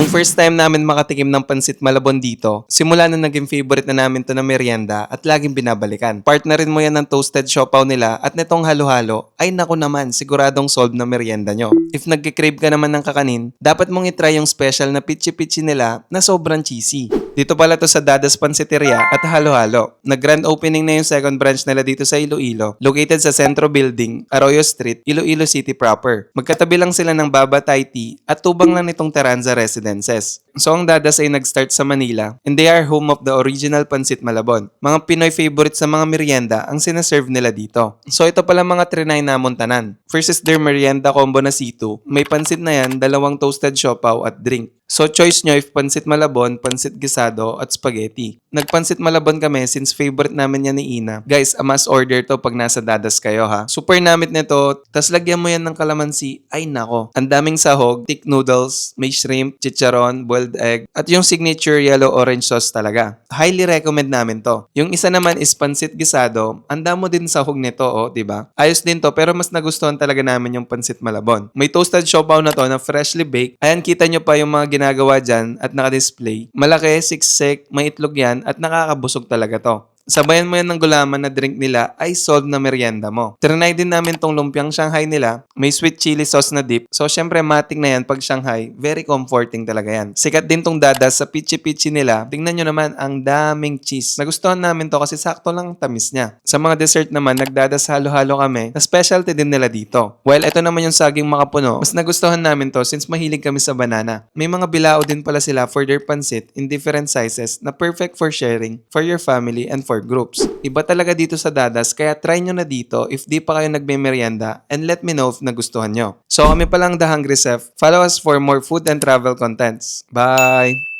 first time namin makatikim ng pansit malabon dito, simula na naging favorite na namin to na merienda at laging binabalikan. Partnerin mo yan ng toasted siopaw nila at nitong halo-halo, ay naku naman, siguradong solve na merienda nyo. If nagkikrave ka naman ng kakanin, dapat mong itry yung special na pichi-pichi nila na sobrang cheesy. Dito pala to sa Dadas Pansiteria at halo-halo. Nag-grand opening na yung second branch nila dito sa Iloilo, located sa Centro Building, Arroyo Street, Iloilo City proper. Magkatabi lang sila ng Baba Thai Tea at tubang lang nitong Terranza Residences. So ang Dadas ay nag-start sa Manila and they are home of the original Pansit Malabon. Mga Pinoy favorite sa mga merienda ang sinaserve nila dito. So ito pala mga trinay na muntanan. First is their merienda combo na C2. May pansit na yan, dalawang toasted siopaw at drink. So choice nyo if pansit malabon, pansit gisado at spaghetti. Nagpansit malabon kami since favorite namin yan ni Ina. Guys, a must order to pag nasa Dadas kayo ha. Super namit nito, tas lagyan mo yan ng kalamansi. Ay nako, ang daming sahog, thick noodles, may shrimp, chicharon, boiled egg, at yung signature yellow orange sauce talaga. Highly recommend namin to. Yung isa naman is pansit gisado. Ang damo din sahog nito oh, di ba? Ayos din to pero mas nagustuhan talaga namin yung pansit malabon. May toasted siopaw na to na freshly baked. Ayan, kita nyo pa yung mga ginagawa dyan at naka-display. Malaki, siksik, may itlog yan at nakakabusog talaga to. Sabayan mo yan ng gulaman na drink nila ay solve na merienda mo. Trinay din namin tong lumpiang Shanghai nila. May sweet chili sauce na dip. So syempre matik na yan pag Shanghai. Very comforting talaga yan. Sikat din tong Dadas sa pichi-pichi nila. Tingnan nyo naman ang daming cheese. Nagustuhan namin to kasi sakto lang tamis niya. Sa mga dessert naman, nagdadas halo-halo kami na specialty din nila dito. While ito naman yung saging makapuno, mas nagustuhan namin to since mahilig kami sa banana. May mga bilao din pala sila for their pansit in different sizes na perfect for sharing for your family and for groups. Iba talaga dito sa Dadas kaya try nyo na dito if di pa kayo nagme-merienda and let me know if nagustuhan nyo. So kami palang The Hungry Chef. Follow us for more food and travel contents. Bye!